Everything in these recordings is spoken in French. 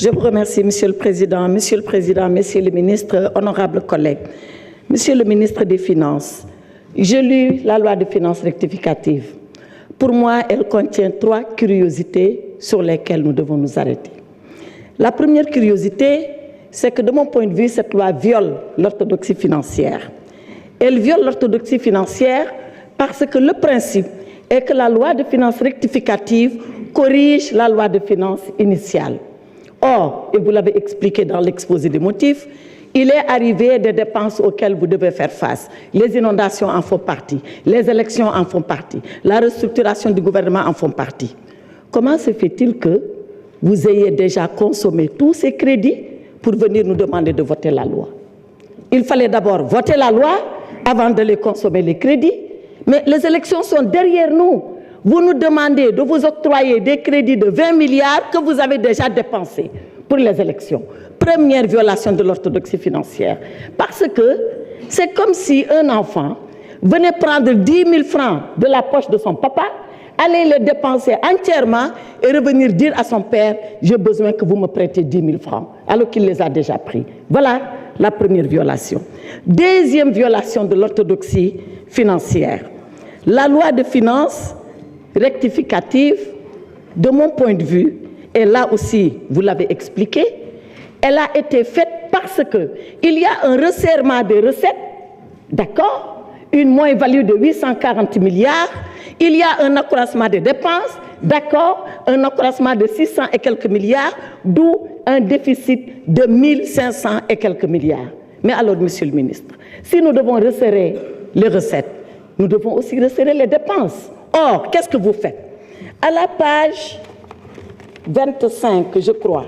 Je vous remercie, Monsieur le Président, Messieurs les ministres, honorables collègues. Monsieur le ministre des Finances, j'ai lu la loi de finances rectificative. Pour moi, elle contient 3 curiosités sur lesquelles nous devons nous arrêter. La première curiosité, c'est que de mon point de vue, cette loi viole l'orthodoxie financière. Elle viole l'orthodoxie financière parce que le principe est que la loi de finances rectificative corrige la loi de finances initiale. Or, et vous l'avez expliqué dans l'exposé des motifs, il est arrivé des dépenses auxquelles vous devez faire face. Les inondations en font partie, les élections en font partie, la restructuration du gouvernement en font partie. Comment se fait-il que vous ayez déjà consommé tous ces crédits pour venir nous demander de voter la loi? Il fallait d'abord voter la loi avant de les consommer les crédits, mais les élections sont derrière nous. Vous nous demandez de vous octroyer des crédits de 20 milliards que vous avez déjà dépensés pour les élections. Première violation de l'orthodoxie financière. Parce que c'est comme si un enfant venait prendre 10 000 francs de la poche de son papa, aller les dépenser entièrement et revenir dire à son père « j'ai besoin que vous me prêtez 10 000 francs », alors qu'il les a déjà pris. Voilà la première violation. Deuxième violation de l'orthodoxie financière. La loi de finances rectificative, de mon point de vue, et là aussi, vous l'avez expliqué, elle a été faite parce qu'il y a un resserrement des recettes, d'accord, une moins-value de 840 milliards, il y a un accroissement des dépenses, d'accord, un accroissement de 600 et quelques milliards, d'où un déficit de 1500 et quelques milliards. Mais alors, Monsieur le ministre, si nous devons resserrer les recettes, nous devons aussi resserrer les dépenses. Or, qu'est-ce que vous faites? À la page 25, je crois,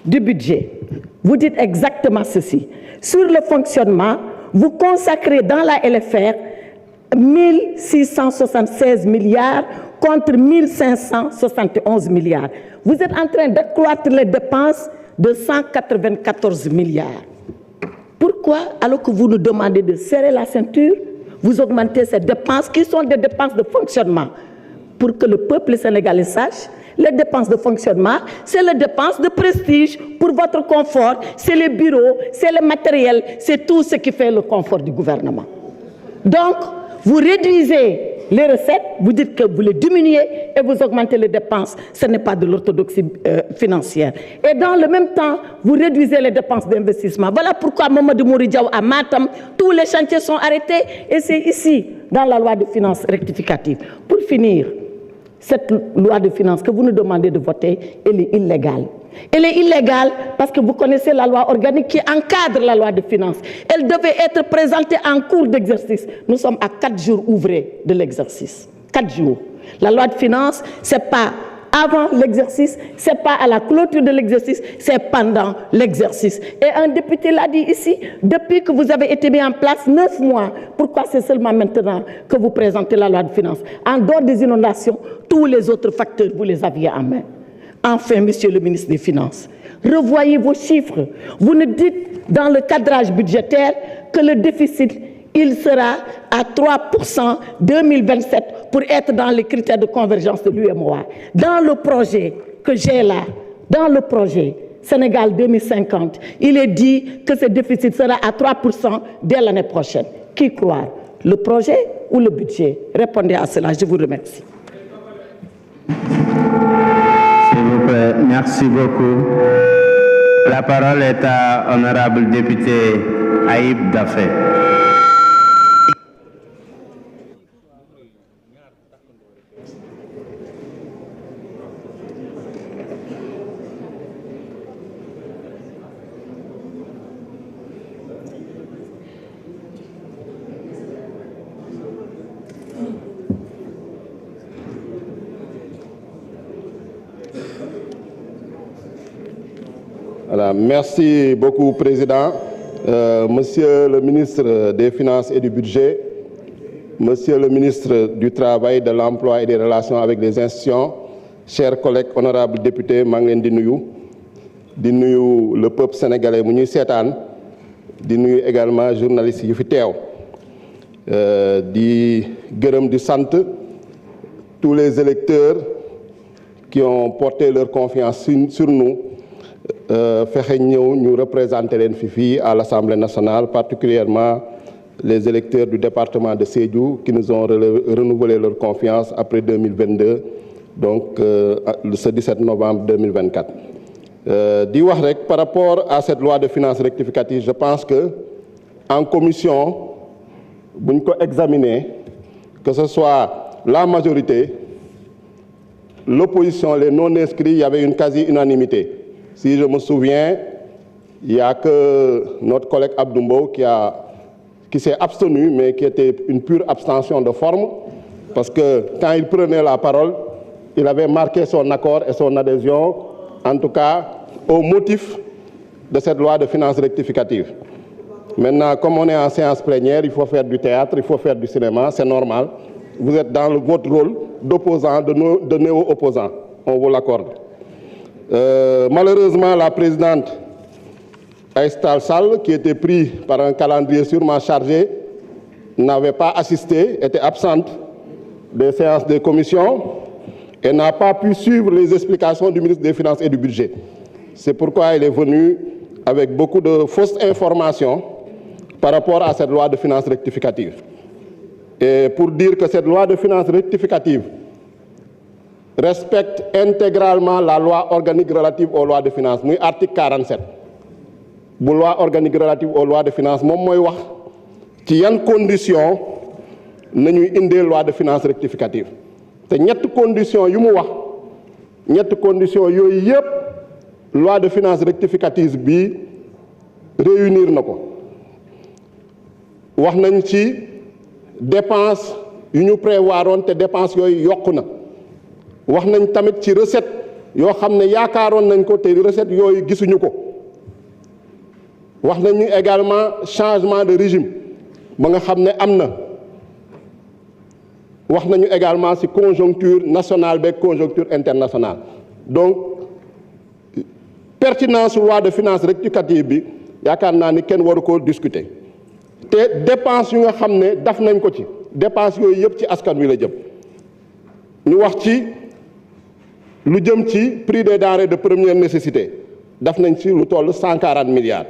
du budget, vous dites exactement ceci. Sur le fonctionnement, vous consacrez dans la LFR 1676 milliards contre 1571 milliards. Vous êtes en train d'accroître les dépenses de 194 milliards. Pourquoi, alors que vous nous demandez de serrer la ceinture, vous augmentez ces dépenses qui sont des dépenses de fonctionnement? Pour que le peuple sénégalais sache, les dépenses de fonctionnement, c'est les dépenses de prestige pour votre confort, c'est les bureaux, c'est le matériel, c'est tout ce qui fait le confort du gouvernement. Donc, vous réduisez les recettes, vous dites que vous les diminuez et vous augmentez les dépenses. Ce n'est pas de l'orthodoxie financière. Et dans le même temps, vous réduisez les dépenses d'investissement. Voilà pourquoi Mamadou Mouridiaou à Matam, tous les chantiers sont arrêtés et c'est ici, dans la loi de finances rectificative. Pour finir, cette loi de finances que vous nous demandez de voter, elle est illégale. Elle est illégale parce que vous connaissez la loi organique qui encadre la loi de finances. Elle devait être présentée en cours d'exercice. Nous sommes à 4 jours ouvrés de l'exercice. 4 jours. La loi de finances, ce n'est pas avant l'exercice, ce n'est pas à la clôture de l'exercice, c'est pendant l'exercice. Et un député l'a dit ici, depuis que vous avez été mis en place 9 mois, pourquoi c'est seulement maintenant que vous présentez la loi de finances? En dehors des inondations, tous les autres facteurs, vous les aviez en main. Enfin, Monsieur le ministre des Finances, revoyez vos chiffres. Vous nous dites dans le cadrage budgétaire que le déficit, il sera à 3% 2027 pour être dans les critères de convergence de l'UEMOA. Dans le projet que j'ai là, dans le projet Sénégal 2050, il est dit que ce déficit sera à 3% dès l'année prochaine. Qui croire? Le projet ou le budget? Répondez à cela, je vous remercie. S'il vous plaît, merci beaucoup. La parole est à honorable député Aïb Dafé. Voilà, merci beaucoup, Président. Monsieur le ministre des Finances et du Budget, Monsieur le ministre du Travail, de l'Emploi et des Relations avec les institutions, chers collègues honorables députés, maa ngi leen di nuyu le peuple sénégalais mu ñuy seetaan, di nuyu également journalistes yu fi teew, di gërëm di sant tous les électeurs qui ont porté leur confiance sur nous fexe ñëw ñu représenter leen fi à l'Assemblée nationale, particulièrement les électeurs du département de Sédhiou qui nous ont renouvelé leur confiance après 2022, donc ce 17 novembre 2024. Di wax rek par rapport à cette loi de finances rectificative, je pense que en commission buñ ko examiner, que ce soit la majorité, l'opposition, les non-inscrits, il y avait une quasi-unanimité. Si je me souviens, il n'y a que notre collègue Abdou Mbow qui s'est abstenu, mais qui était une pure abstention de forme, parce que quand il prenait la parole, il avait marqué son accord et son adhésion, en tout cas au motif de cette loi de finances rectificative. Maintenant, comme on est en séance plénière, il faut faire du théâtre, il faut faire du cinéma, c'est normal. Vous êtes dans votre rôle d'opposant, de néo-opposant, on vous l'accorde. Malheureusement, la présidente Aïssata Tall Sall, qui était prise par un calendrier sûrement chargé, n'avait pas assisté, était absente des séances des commissions et n'a pas pu suivre les explications du ministre des Finances et du Budget. C'est pourquoi elle est venue avec beaucoup de fausses informations par rapport à cette loi de finances rectificative. Et pour dire que cette loi de finances rectificative respecte intégralement la loi organique relative aux lois de finances, muy article 47. Bu loi organique relative aux lois de finances moom mooy wax ci yan condition nañuy indee loi de finances rectificative te ñett condition yu mu wax ñett condition yooyu yëpp loi de finances rectificative bi réunir na ko. wax nañ ci dépense yu ñu prévoiroon te dépense yooyu yokku na. wax nañ tamit ci recette yoo xam ne yaakaaroon nañ ko te recette yooyu gisuñu ko. wax nañu également changement de régime ba nga xam ne am na. wax nañu également ci conjoncture nationale beeg conjoncture internationale. Donc pertinence loi de finances rectificative bi yaakaar naa ni kenn waru koo discuter. te dépense yu nga xam ne daf nañ ko ci dépense yooyu yëpp ci askan wi la jëm. ñu wax ci lu jëm ci prix des denrées de première nécessité daf nañ ci lu toll 140 milliards.